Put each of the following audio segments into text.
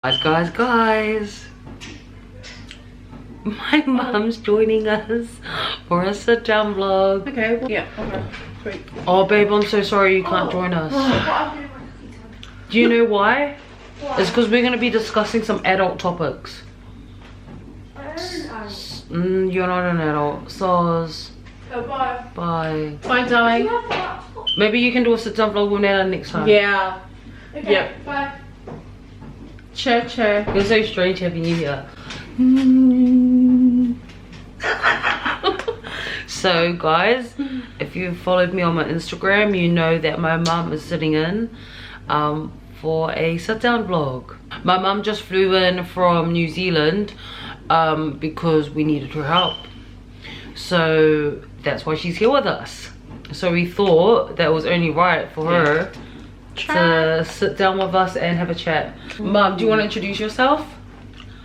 Guys, my mum's joining us for a sit down vlog. Okay, well, yeah, okay, sweet. Oh babe, I'm so sorry you can't join us. Do you know why? It's because we're going to be discussing some adult topics. You're not an adult, so Bye. bye. Bye, darling. Maybe you can do a sit down vlog with Nana next time. Yeah. Okay, Yep. bye. Che. You're so strange having you here. So guys, if you followed me on my Instagram, you know that my mum is sitting in for a sit down vlog. My mum just flew in from New Zealand because we needed her help. So that's why she's here with us. So we thought that was only right for her to sit down with us and have a chat. Mum, do you want to introduce yourself?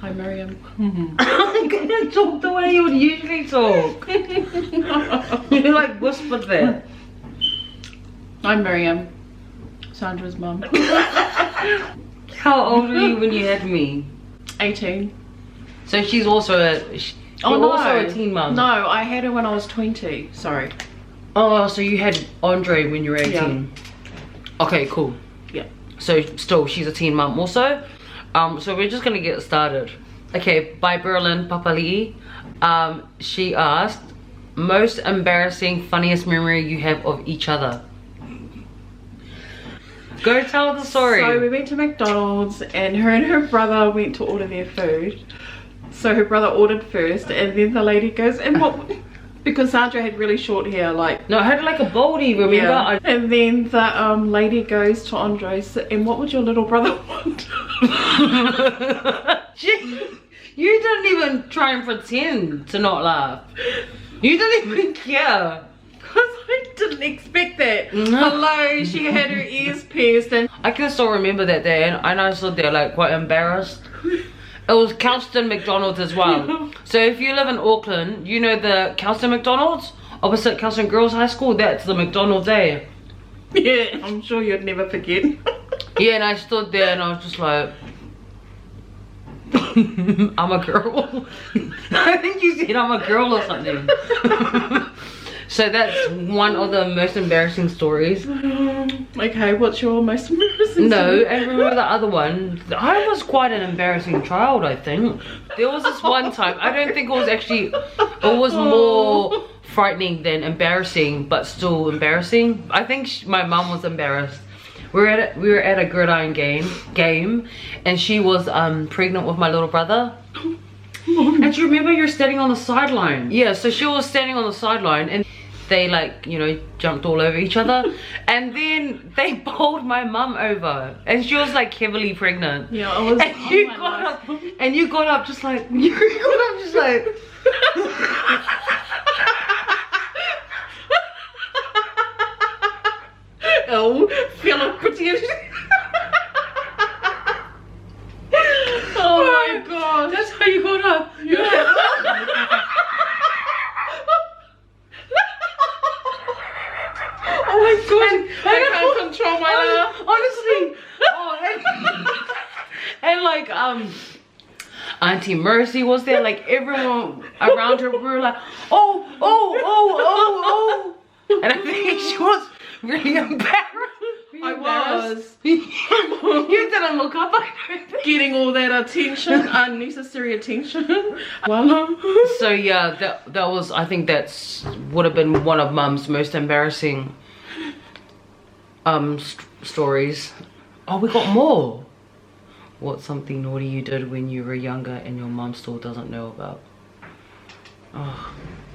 Hi, Miriam. I'm gonna talk the way you would usually talk. You like whispered there. I'm Miriam, Sandra's mum. How old were you when you had me? 18. So she's also also a teen mum. No, I had her when I was 20. Sorry. Oh, so you had Andre when you were 18. Yeah. Okay, cool. Yeah. So still, she's a teen mum also. So we're just gonna get started. Okay, by Berlin Papali'i. She asked, most embarrassing, funniest memory you have of each other. Go tell the story. So we went to McDonald's and her brother went to order their food. So her brother ordered first and then the lady goes, and what? Because Sandra had really short hair, like... No, I had like a baldy, remember? Yeah. And then the lady goes to Andres, and what would your little brother want? You didn't even try and pretend to not laugh. You didn't even care. Because I didn't expect that. Hello, she had her ears pierced and... I can still remember that day, and I stood there like quite embarrassed. It was Kelston McDonald's as well. Yeah. So if you live in Auckland, you know the Kelston McDonald's opposite Kelston Girls High School. That's the McDonald's there. Yeah, I'm sure you'd never forget. Yeah, and I stood there and I was just like, I'm a girl. I think you said I'm a girl or something. So that's one of the most embarrassing stories. Okay, what's your most embarrassing story? No, and remember the other one? I was quite an embarrassing child, I think. There was this one time, I don't think it was actually, it was more frightening than embarrassing, but still embarrassing. I think my mum was embarrassed. We were at a gridiron game, and she was pregnant with my little brother. And do you remember you're standing on the sideline? Yeah, so she was standing on the sideline and they like, you know, jumped all over each other. And then they bowled my mum over. And she was like heavily pregnant. Yeah, I was. And you got up, and you got up just like, you got up just like. Oh, feel of pretty. Oh my god. That's how you got up. Yeah. Oh my god. I can't control my laugh. Honestly. Oh, and like Auntie Mercy was there, like everyone around her, we were like, oh. And I think she was really embarrassed. I was. You didn't look up. Getting all that attention, unnecessary attention. Well, so yeah, that was, I think that's would have been one of Mum's most embarrassing stories. Oh, we got more. What's something naughty you did when you were younger and your mum still doesn't know about? Oh,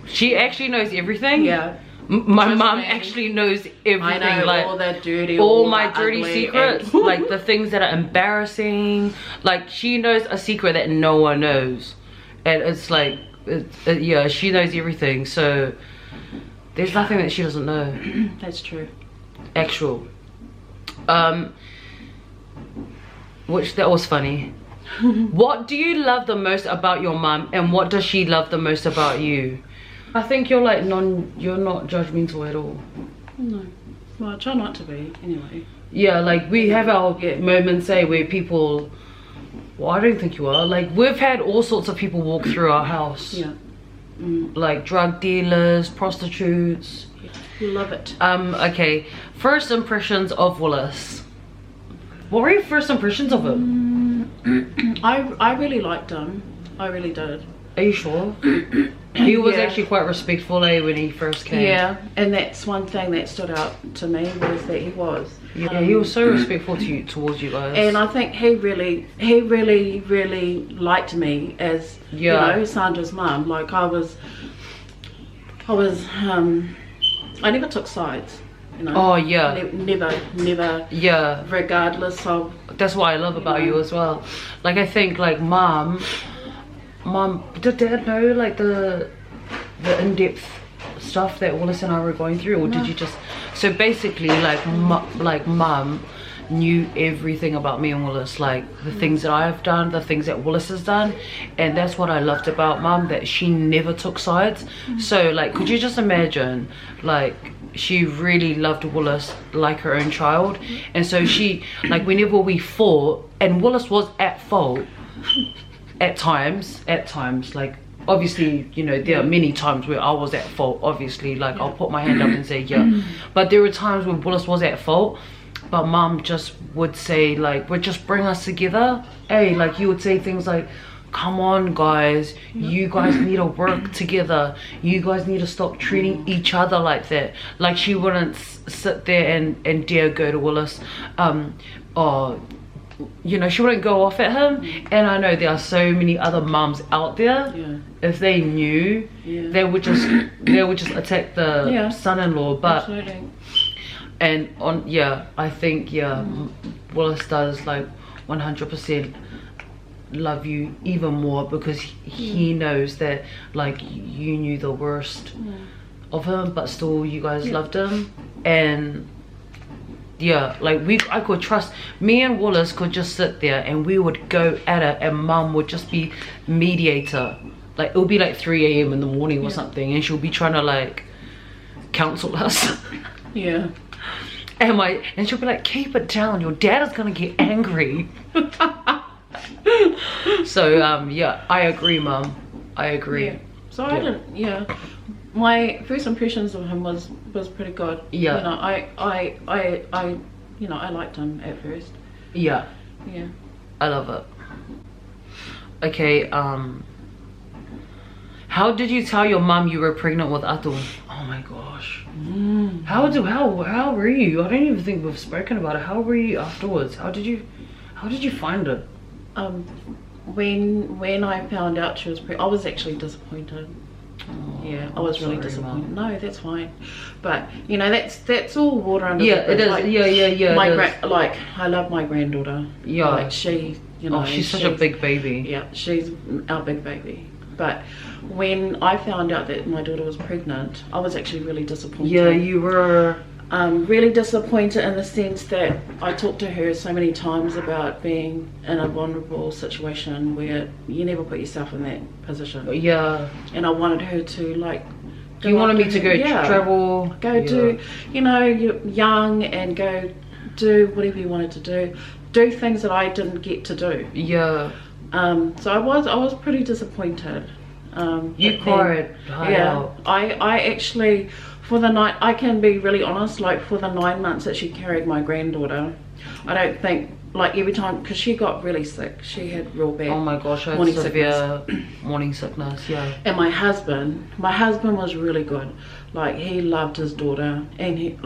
she actually knows everything. Yeah. My mum actually knows everything. I know, like all that dirty, all my dirty secrets, like the things that are embarrassing. Like she knows a secret that no one knows, and it's like, yeah, she knows everything. So there's nothing that she doesn't know. That's true. Actual. Which that was funny. What do you love the most about your mum, and what does she love the most about you? I think you're like you're not judgmental at all. No. Well, I try not to be, anyway. Yeah, like we have our moments, say, where people Well, I don't think you are. Like, we've had all sorts of people walk through our house. Yeah. Like drug dealers, prostitutes. Love it. Okay. First impressions of Willis. What were your first impressions of him? I really liked him. I really did. Are you sure? He was Yeah. actually quite respectful, when he first came. Yeah, and that's one thing that stood out to me was that he was. Yeah, he was so respectful towards you guys. And I think he really liked me as you know, Sandra's mum. Like I never took sides. You know. Oh yeah. Never. Yeah. Regardless of. That's what I love about you as well. Like I think like mom, did dad know like the in-depth stuff that Willis and I were going through, or did you just? So basically, like mum knew everything about me and Willis, like the things that I've done, the things that Willis has done, and that's what I loved about mum, that she never took sides. So like, could you just imagine, like she really loved Willis like her own child, and so she, like whenever we fought, and Willis was at fault at times, like obviously, you know, there are many times where I was at fault, obviously, like I'll put my hand up and say but there were times when Willis was at fault, but mum just would say like, would just bring us together. Hey, like you would say things like, come on guys, you guys need to work together, you guys need to stop treating each other like that. Like she wouldn't sit there and dare go to Willis, you know, she wouldn't go off at him. And I know there are so many other mums out there, if they knew, they would just attack the son-in-law. But Absolutely. and on I think Willis does like 100% love you even more, because he knows that like you knew the worst of him, but still you guys loved him. And like I could trust, me and Willis could just sit there and we would go at it, and mum would just be mediator. Like it would be like 3 a.m. in the morning or something, and she'll be trying to like counsel us. And she'll be like, keep it down, your dad is gonna get angry. So I agree, mum, I agree. So I didn't my first impressions of him was pretty good. You know, I you know, I liked him at first. I love it. Okay, how did you tell your mum you were pregnant with Atu? Oh my gosh. How were you? I don't even think we've spoken about it. How were you afterwards? How did you find it? When I found out she was pregnant, I was actually disappointed. I was really disappointed. Mom. No, that's fine, but you know, that's all water under the bridge. It is. My like, I love my granddaughter. Like she, you know, she's such a big baby. Yeah, she's our big baby. But when I found out that my daughter was pregnant, I was actually really disappointed. Yeah, you were. Really disappointed in the sense that I talked to her so many times about being in a vulnerable situation where you never put yourself in that position. And I wanted her to like. You wanted me to go travel. Go do, you know, you're young and go do whatever you wanted to do. Do things that I didn't get to do. So I was pretty disappointed. You cried. I actually. For the night, I can be really honest, like for the 9 months that she carried my granddaughter, I don't think, like every time, because she got really sick, she had real bad morning severe morning sickness. And my husband was really good, like he loved his daughter, and he'd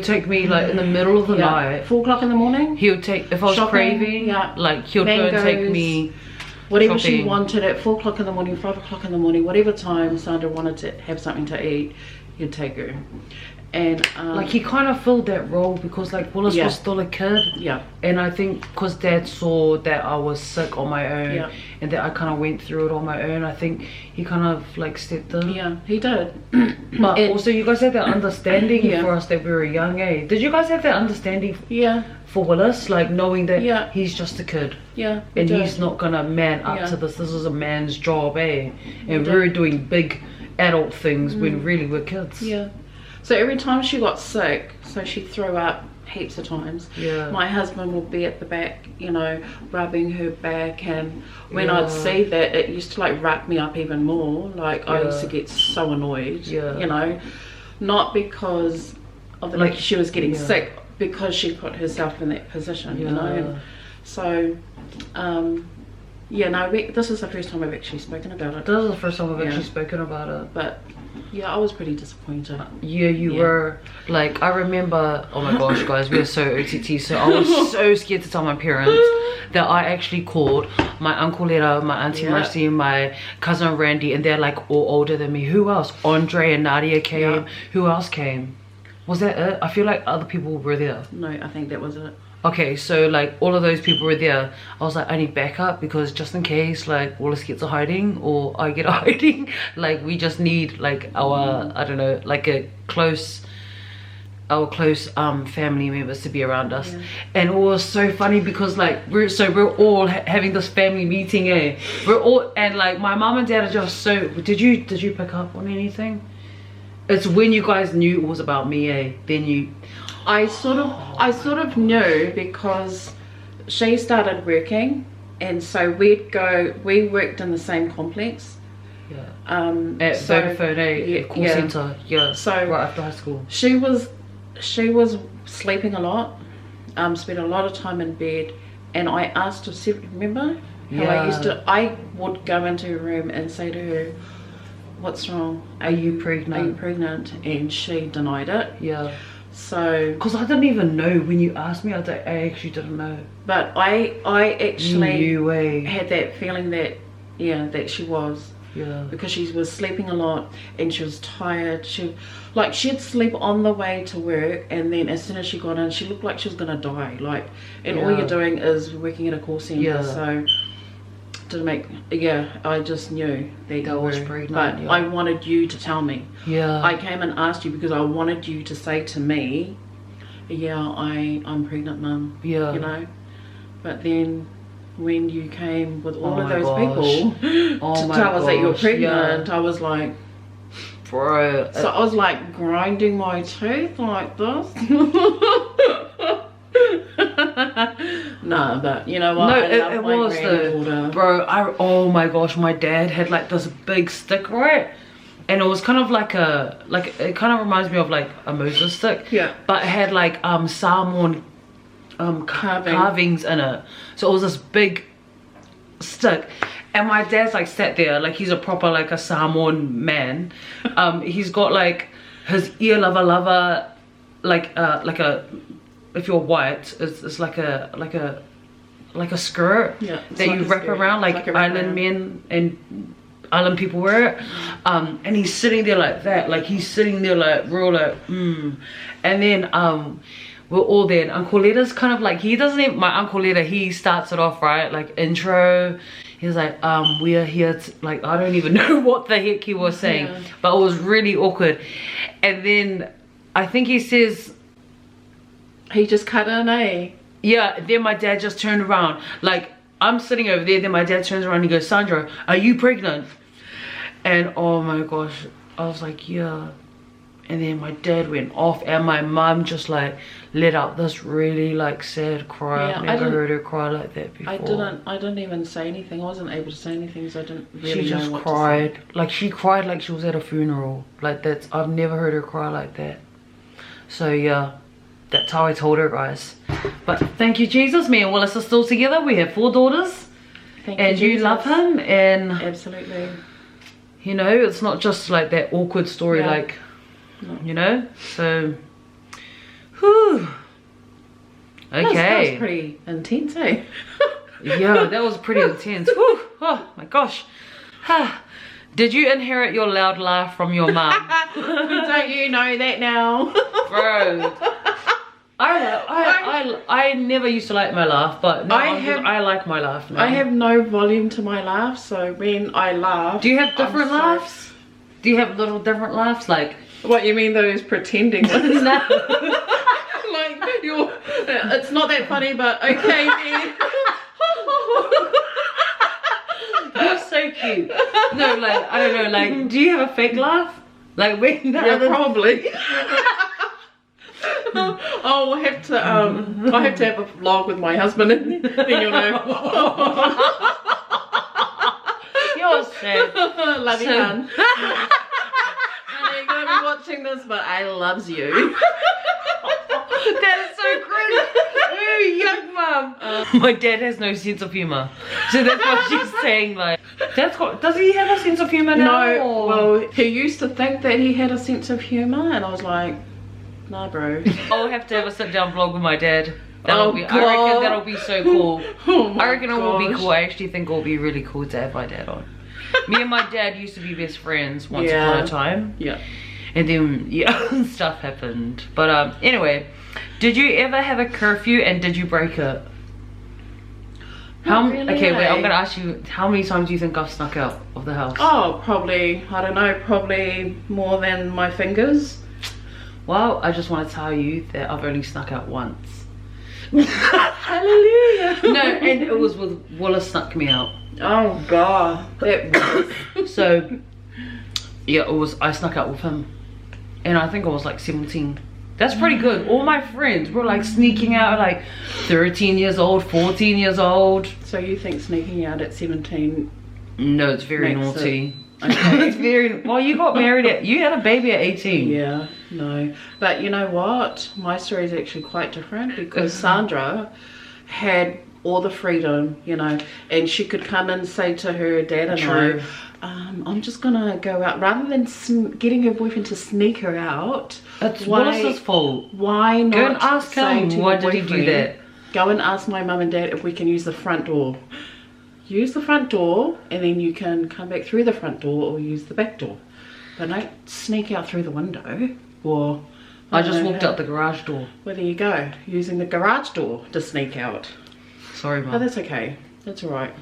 take me like in the middle of the night, 4 o'clock in the morning. He would take, if I was shopping, craving, like he'll go and take me whatever shopping. She wanted at 4 o'clock in the morning, 5 o'clock in the morning, whatever time Sandra wanted to have something to eat, he'd take her. And like he kind of filled that role, because like Willis was still a kid, and I think because dad saw that I was sick on my own, and that I kind of went through it on my own, I think he kind of like stepped in. He did. But also you guys had that understanding for us that we were young, Did you guys have that understanding for Willis, like knowing that he's just a kid, and he's not gonna man up to this is a man's job, and we were doing big adult things when really we're kids. So every time she got sick, so she threw up heaps of times. Yeah. My husband would be at the back, you know, rubbing her back, and when I'd see that, it used to like wrap me up even more. Like I used to get so annoyed, you know, not because of the like she was getting sick, because she put herself in that position, you know. And so yeah, no, this is the first time I've actually spoken about it. This is the first time I've actually spoken about it. But yeah, I was pretty disappointed. Yeah, you were. Like, I remember, oh my gosh, guys, we are so OTT. So I was so scared to tell my parents that I actually called my Uncle Letta, my Auntie Mercy, my cousin Randy, and they're like all older than me. Who else? Andre and Nadia came. Who else came? Was that it? I feel like other people were there. No, I think that was it. Okay, so like all of those people were there. I was like, I need backup, because just in case like Willis gets a hiding or I get a hiding, like we just need like our, I don't know, like our close family members to be around us. And it was so funny because like we're all having this family meeting, we're all, and like my mom and dad are just so, did you pick up on anything? It's when you guys knew it was about me, then you, I sort of knew, because she started working, and so we worked in the same complex. At Vodafone, call centre, so right after high school. She was sleeping a lot, spent a lot of time in bed, and I asked her, remember how I would go into her room and say to her, what's wrong? Are you pregnant? And she denied it. So, because I didn't even know when you asked me, I actually didn't know. But I actually had that feeling that that she was, because she was sleeping a lot and she was tired. She'd sleep on the way to work, and then as soon as she got in, she looked like she was gonna die. Like, and all you're doing is working at a call center, so didn't make I just knew that you were pregnant, but I wanted you to tell me. I came and asked you because I wanted you to say to me, I'm pregnant, Mum, you know. But then when you came with all of those people to tell us that you're pregnant, I was like, bro, so I was like grinding my teeth like this. No, but you know what? No, it was the bro. Oh my gosh, my dad had like this big stick, right? And it was kind of like it kind of reminds me of like a Moses stick. But it had like salmon carvings in it. So it was this big stick. And my dad's like sat there like he's a proper like a Samoan man. He's got like his ear lava like a, if you're white, it's like a skirt that you wrap around, like island men and island people wear it. And he's sitting there like that, like he's sitting there like real like and then we're all there, and Uncle Letta's kind of like, he doesn't even, my Uncle Letta, he starts it off right, like intro. He's like, we are here to, like, I don't even know what the heck he was saying, but it was really awkward. And then I think he says, he just cut in, yeah, then my dad just turned around, like I'm sitting over there, then my dad turns around and he goes, Sandra, are you pregnant? And oh my gosh, I was like, yeah. And then my dad went off, and my mum just like let out this really like sad cry. I've never heard her cry like that before. I didn't even say anything. I wasn't able to say anything, so I didn't really know what to say. She just cried. Like she cried like she was at a funeral. Like I've never heard her cry like that. So yeah, that's how I told her, guys. But thank you, Jesus. Me and Willis are still together. We have 4 daughters. And you love him, and absolutely. You know, it's not just like that awkward story, like. No. You know, so whew. Okay, that was pretty intense, yeah, that was pretty intense. Whew. Oh my gosh. Did you inherit your loud laugh from your mum? Don't you know that now? Bro, I never used to like my laugh, but no, I like my laugh now. I have no volume to my laugh, so when I laugh, do you have different laughs? Do you have little different laughs, like? What you mean those pretending ones? No. Like it's not that funny, but okay man. You're so cute. No, like I don't know, like do you have a fake laugh? Like when probably. I I'll have to I have to have a vlog with my husband and then you'll know. You're sad. Love you, hon. And you're gonna be watching this, but I loves you. That is so cringe. Ooh, young mum. My dad has no sense of humor, so that's what she's saying. Like, does he have a sense of humor now? No. Or? Well, he used to think that he had a sense of humor, and I was like, nah, bro. I'll have to have a sit-down vlog with my dad. I reckon that'll be so cool. I reckon it will be cool. I actually think it will be really cool to have my dad on. Me and my dad used to be best friends once upon a time. Yeah. And then stuff happened. But anyway, did you ever have a curfew and did you break it? Really, okay, wait, I'm gonna ask you, how many times do you think I've snuck out of the house? Oh, probably, I don't know, probably more than my fingers. Well, I just want to tell you that I've only snuck out once. Hallelujah. No, and it was with Willis snuck me out. Oh God. So yeah, I snuck out with him. And I think I was like 17. That's pretty good. All my friends were like sneaking out like 13 years old, 14 years old. So you think sneaking out at 17? No, it's very naughty. Okay. It's very, well, you got married you had a baby at 18. Yeah, no. But you know what? My story is actually quite different because Sandra had all the freedom, you know, and she could come and say to her dad and I, I'm just gonna go out, rather than getting her boyfriend to sneak her out. It's Willis's fault. Why not? Go and ask him. Why did he do that? Go and ask my mum and dad if we can use the front door. Use the front door and then you can come back through the front door or use the back door. But don't sneak out through the window or... I just walked out the garage door. Well, there you go. Using the garage door to sneak out. Sorry, Mum. Oh, that's okay. That's all right.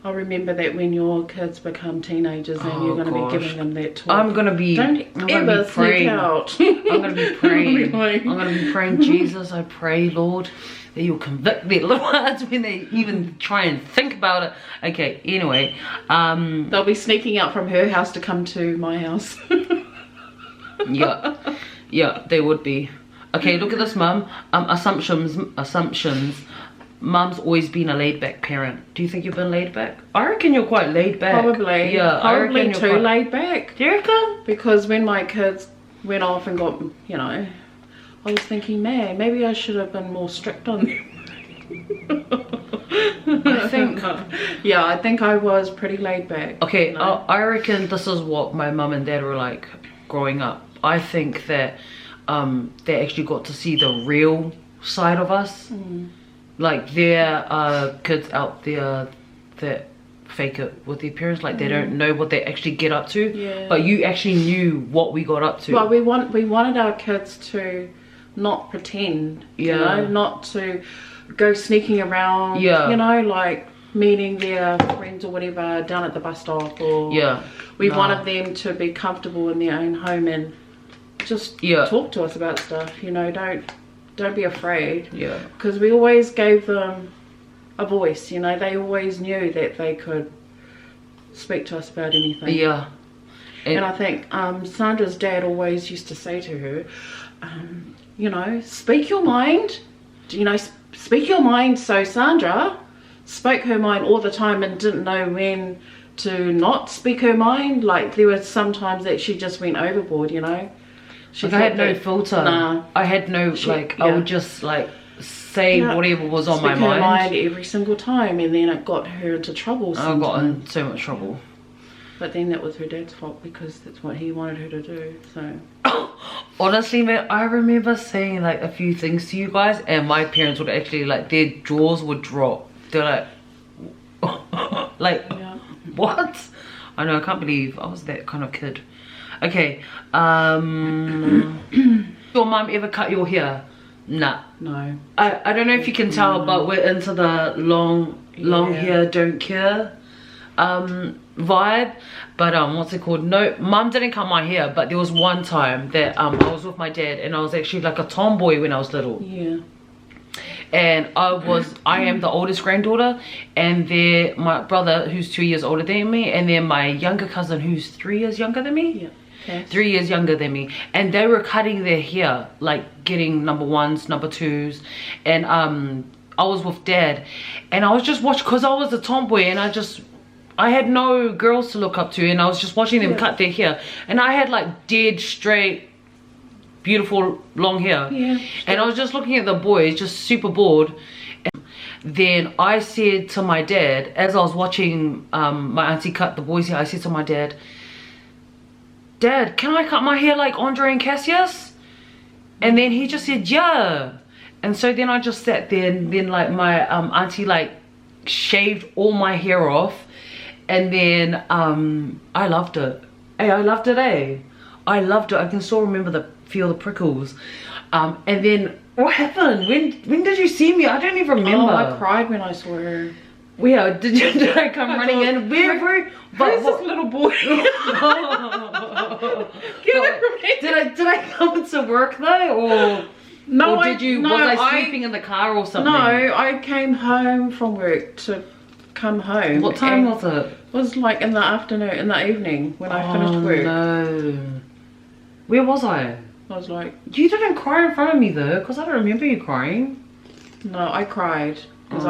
I'll remember that when your kids become teenagers and you're going to be giving them that talk. I'm going to be... Don't ever sneak out. I'm going to be praying. I'm going to be praying, Jesus, I pray, Lord, that you'll convict their little hearts when they even try and think about it. Okay, anyway. They'll be sneaking out from her house to come to my house. Yeah, they would be. Okay, look at this, Mum. Assumptions. Mum's always been a laid-back parent. Do you think you've been laid back? I reckon you're quite laid back. Probably. Yeah, probably too laid back. Do you reckon? Because when my kids went off and got, you know, I was thinking, man, maybe I should have been more strict on them. I think. Yeah, I think I was pretty laid back. Okay, you know? I reckon this is what my mum and dad were like growing up. I think that they actually got to see the real side of us. Like there are kids out there that fake it with their parents, like they don't know what they actually get up to. Yeah. But you actually knew what we got up to. Well, we wanted our kids to not pretend, you know, not to go sneaking around, you know, like meeting their friends or whatever down at the bus stop, or we wanted them to be comfortable in their own home and just talk to us about stuff, you know. Don't be afraid, because we always gave them a voice, you know. They always knew that they could speak to us about anything. And I think Sandra's dad always used to say to her, you know, speak your mind, you know, speak your mind. So Sandra spoke her mind all the time and didn't know when to not speak her mind. Like there were some times that she just went overboard, you know. I had no filter. Nah. I had no, I would just like say whatever was on my mind. Her mind every single time, and then it got her into trouble. I got in so much trouble. But then that was her dad's fault because that's what he wanted her to do. So honestly, man, I remember saying like a few things to you guys, and my parents would actually like their jaws would drop. They're like, what? I know, I can't believe I was that kind of kid. Okay, your mum ever cut your hair? Nah. No. I don't know if you can tell, but we're into the long hair, don't care vibe. But what's it called? No, mum didn't cut my hair, but there was one time that I was with my dad and I was actually like a tomboy when I was little. Yeah. And I am the oldest granddaughter, and then my brother who's 2 years older than me, and then my younger cousin who's 3 years younger than me. Yes. 3 years younger than me, and they were cutting their hair, like getting number 1s, number 2s, and I was with Dad, and I was just watching, because I was a tomboy, and I had no girls to look up to, and I was just watching them cut their hair, and I had like dead straight beautiful long hair, and I was just looking at the boys, just super bored. And then I said to my dad, as I was watching my auntie cut the boys' hair, I said to my dad, "Dad, can I cut my hair like Andre and Cassius?" And then he just said, "Yeah." And so then I just sat there, and then like my auntie like shaved all my hair off, and then I loved it. Hey, I loved it, eh? I loved it. I can still remember feel the prickles. And then what happened? When did you see me? I don't even remember. Oh, I cried when I saw her. Yeah, did I come running in? Who's this little boy? Did I come to work though, or no? Or was I sleeping in the car or something? No, I came home from work to come home. What time was it? It was like in the afternoon, in the evening when I finished work. No. Where was I? I was like, you didn't cry in front of me though, because I don't remember you crying. No, I cried because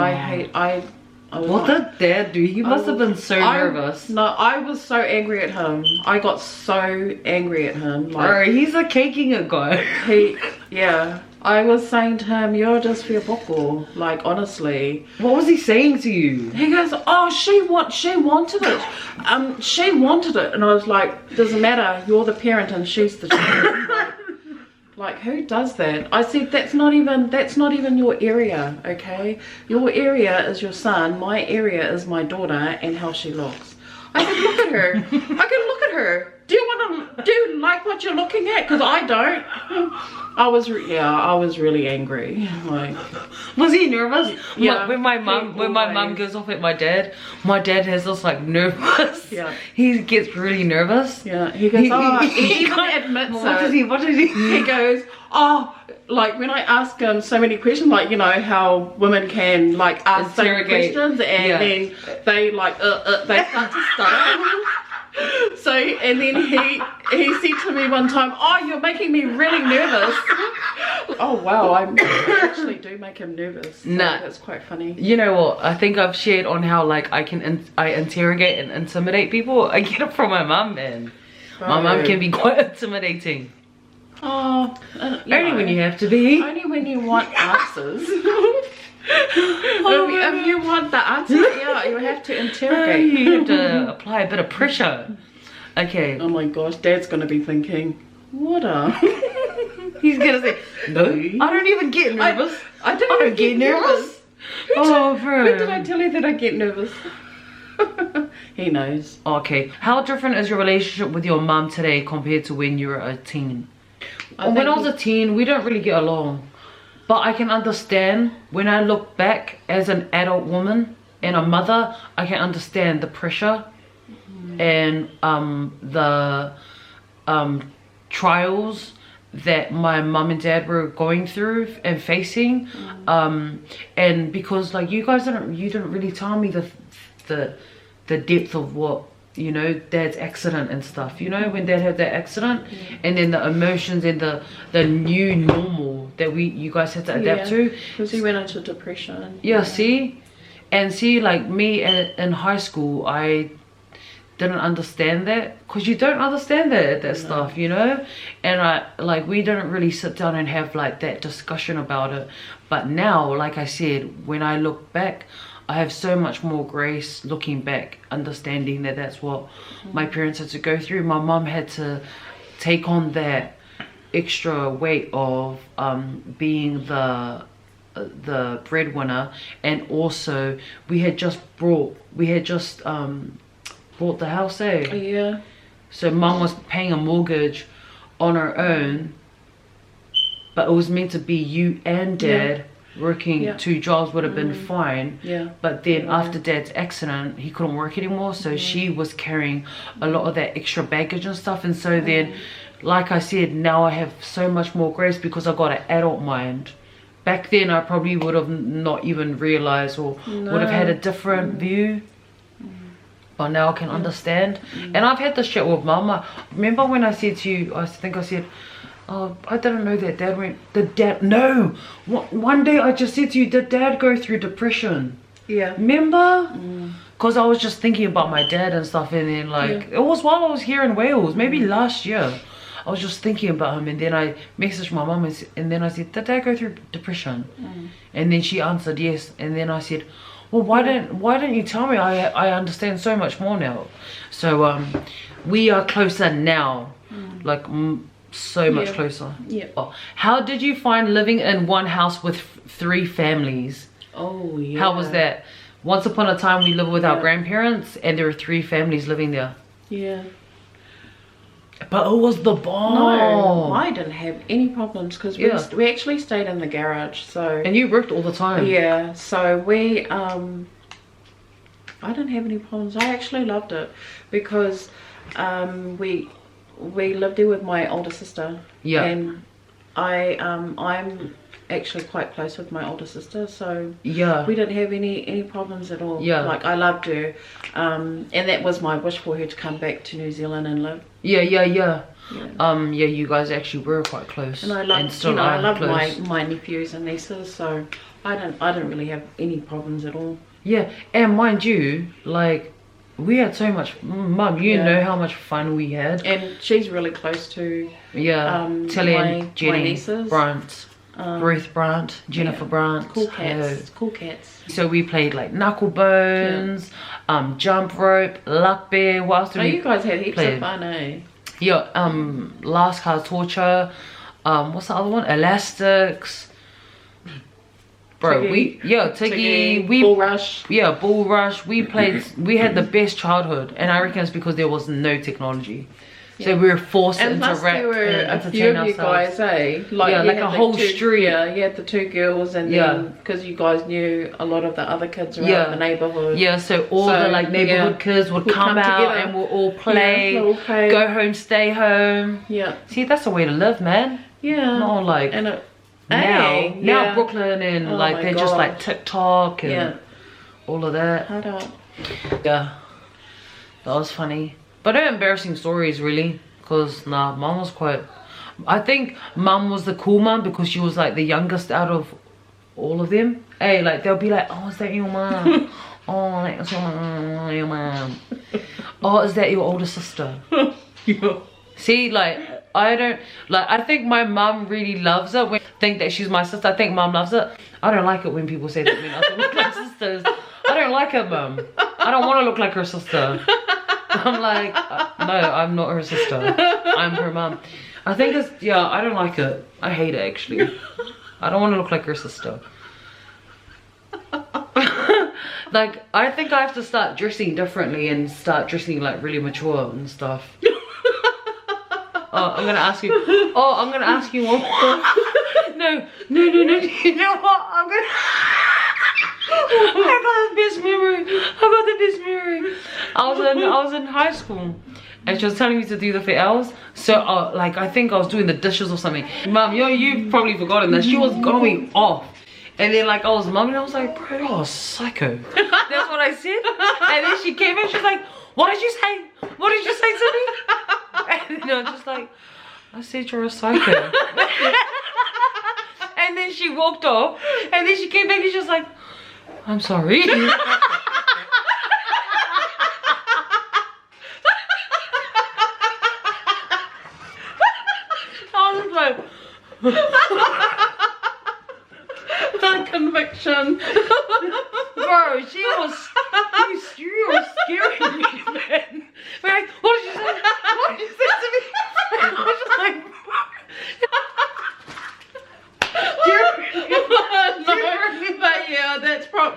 What did Dad do? He must have been so nervous. No, I was so angry at him. I got so angry at him. Like, bro, he's a caking it guy. I was saying to him, "You're just for your boko." Like, honestly. What was he saying to you? He goes, "Oh, she wanted it. She wanted it." And I was like, "Doesn't matter. You're the parent and she's the child." Like, who does that? I said, that's not even your area, okay? Your area is your son. My area is my daughter and how she looks. I can look at her. Do you like what you're looking at? Because I don't. I was really angry. Like, was he nervous? Yeah. When my mum goes off at my dad has this like nervous. Yeah. He gets really nervous. Yeah. He goes, he even admits it. What did he? He goes, "Oh," like when I ask him so many questions, like, you know how women can like ask so many questions and then they like they start to stutter. So, and then he said to me one time, "Oh, you're making me really nervous." Oh wow, I actually do make him nervous. So nah, that's quite funny. You know what? I think I've shared on how like I interrogate and intimidate people. I get it from my mum, man. My mum can be quite intimidating. Oh, only when you have to be. Only when you want answers. If you want the answer, yeah, you have to interrogate. You have to apply a bit of pressure. Okay. Oh my gosh, Dad's gonna be thinking, what a... He's gonna say, no, I don't even get nervous. I don't get nervous. Oh, bro. When did I tell you that I get nervous? He knows. Okay. How different is your relationship with your mum today compared to when you were a teen? When I was a teen, we don't really get along. But I can understand, when I look back as an adult woman and a mother, I can understand the pressure and the trials that my mum and dad were going through and facing. And because like you didn't really tell me the depth of what, you know, Dad's accident and stuff, you know, when Dad had that accident, and then the emotions and the new normal that you guys had to adapt to, because he went into depression. See, like me in high school, I didn't understand that, because you don't understand that stuff, you know, and we didn't really sit down and have like that discussion about it. But now, like I said, when I look back, I have so much more grace looking back, understanding that that's what my parents had to go through. My mom had to take on that extra weight of being the breadwinner, and also we had just bought the house, eh? Yeah. So Mum was paying a mortgage on her own, but it was meant to be you and Dad. Working 2 jobs would have been fine, but then after Dad's accident, he couldn't work anymore, so she was carrying a lot of that extra baggage and stuff. And so then, like I said, now I have so much more grace because I got an adult mind. Back then I probably would have not even realized, or would have had a different view. but now I can understand. And I've had this chat with Mama. Remember when I said to you, I think I said, oh, I didn't know that Dad went, no, one day I just said to you, did Dad go through depression? Yeah. Remember? Because I was just thinking about my dad and stuff, and then like, it was while I was here in Wales, maybe last year. I was just thinking about him, and then I messaged my mum, and then I said, did Dad go through depression? And then she answered yes, and then I said, well, why didn't you tell me? I understand so much more now. So we are closer now, like so much closer. Yeah. How did you find living in one house with 3 families? Oh yeah. How was that? Once upon a time we lived with our grandparents, and there were 3 families living there. Yeah. But it was the bomb. No, I didn't have any problems because we actually stayed in the garage. So. And you worked all the time. Yeah. So we I didn't have any problems. I actually loved it because we lived there with my older sister. Yeah. And I'm actually quite close with my older sister, so yeah, we didn't have any problems at all. Yeah, like I loved her, and that was my wish for her to come back to New Zealand and live. Yeah. Yeah, you guys actually were quite close, and I loved, I loved my nephews and nieces, so I didn't really have any problems at all. Yeah, and mind you, like we had so much, Mum, you know how much fun we had, and she's really close to Tilly and Jenny, my nieces. Brant. Ruth Brandt, Jennifer Brandt. Cool cats. Cool cats. So we played like knuckle bones, jump rope, luck bear. What else did we? You guys had heaps of fun, eh? Yeah. Last card torture. What's the other one? Elastics. Bro, Tiggy. Tiggy. Bull rush. Yeah, bull rush. We played. We had the best childhood, and I reckon it's because there was no technology. Yeah. So we were forced to interact there were and a few of you guys, eh? Like a whole street. Yeah, you had the 2 girls, and then because you guys knew a lot of the other kids around the neighborhood. Yeah, so all the like neighborhood kids would come out together. And we'll all play, go home, stay home. Yeah. See, that's the way to live, man. Yeah. Not like and now Brooklyn and like they're just like TikTok and all of that. Yeah, that was funny. But no embarrassing stories really, because Mum was quite, I think Mum was the cool mum because she was like the youngest out of all of them. Hey, like they'll be like, oh, is that your mum? Oh, that's your mum. Oh, is that your older sister? See, like I think my mum really loves it when I think that she's my sister. I think Mum loves it. I don't like it when people say that when I look like sisters. I don't like it, Mum. I don't want to look like her sister. I'm like, no, I'm not her sister. I'm her mum. I think it's, I don't like it. I hate it actually. I don't want to look like her sister. Like, I think I have to start dressing differently and start dressing like really mature and stuff. I'm gonna ask you. Oh, I'm gonna ask you one more. No. You know what? I got the best memory. I was in high school, and she was telling me to do the fit hours. So like I think I was doing the dishes or something. Mum, you've probably forgotten that. She was going off. And then like I was mum and I was like, bro, you're a psycho. That's what I said. And then she came in, she was like, what did you say? What did you say to me? And I was just like, I said you're a psycho. And then she walked off, and then she came back and she was like, I'm sorry. I was like, that conviction. Bro, she was scaring me, man. Like, what did you say? What did you say to me? I was just like,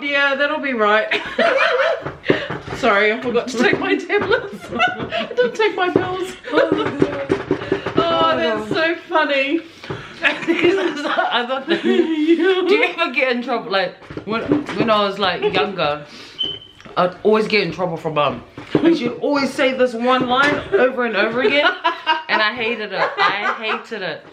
yeah, that'll be right. Sorry, I forgot to take my tablets. I didn't take my pills. Oh, that's so funny. I thought that, do you ever get in trouble, like when I was like younger, I'd always get in trouble from Mum. Like, she'd always say this one line over and over again, and I hated it. I hated it.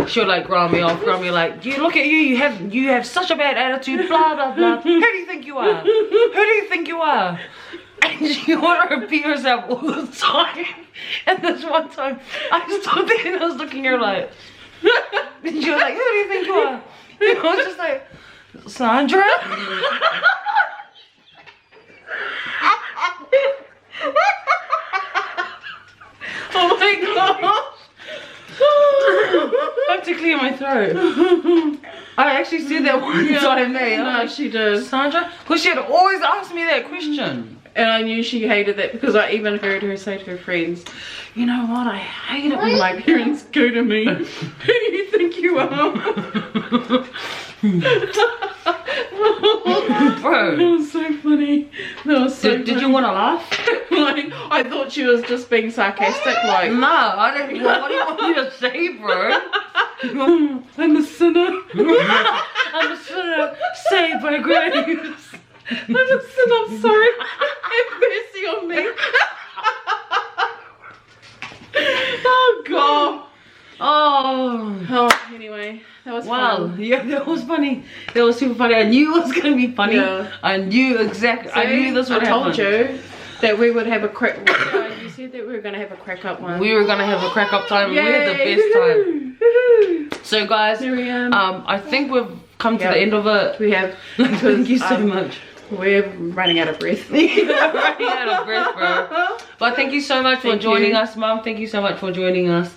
She'll like ground me off, like, you look at you have such a bad attitude, blah blah blah. Who do you think you are? Who do you think you are? And she wanted to repeat herself all the time. And this one time, I stood there and I was looking at her like, and she was like, who do you think you are? And I was just like, Sandra? Oh my gosh. I have to clear my throat. I actually said that one time, mate. No, she did. Sandra? Because she had always asked me that question. And I knew she hated that because I even heard her say to her friends, you know what, I hate it when my parents go to me. Who do you think you are? Bro. That was so funny. That was so Did you want to laugh? Like, I thought she was just being sarcastic, like. No, I didn't. What do you want me to say, bro? I'm a sinner. I'm a sinner saved by grace. I'm a sinner, I'm sorry. Have mercy on me. Oh god. Oh, anyway, that was wow. fun. Yeah, that was funny. That was super funny. I knew it was gonna be funny. Yeah. I knew exactly. I knew this would happen. I told you that we would have a crack. You said that we were gonna have a crack up one. We were gonna have a crack up time. Yay. And we had the best time. So guys, here we are. I think we've come to the end of it. We have. Thank you so much. We're running out of breath. Running out of breath, bro. But thank you so much for joining us, Mum. Thank you so much for joining us.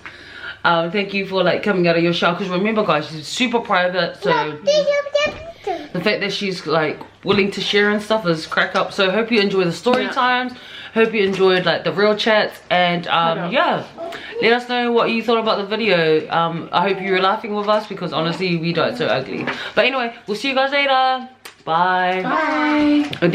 Thank you for like coming out of your shell. Because remember, guys, she's super private. So the fact that she's like willing to share and stuff is crack up. So hope you enjoy the story times. Hope you enjoyed like the real chats. And yeah, let us know what you thought about the video. I hope you were laughing with us because honestly, we died so ugly. But anyway, we'll see you guys later. Bye. Bye. And then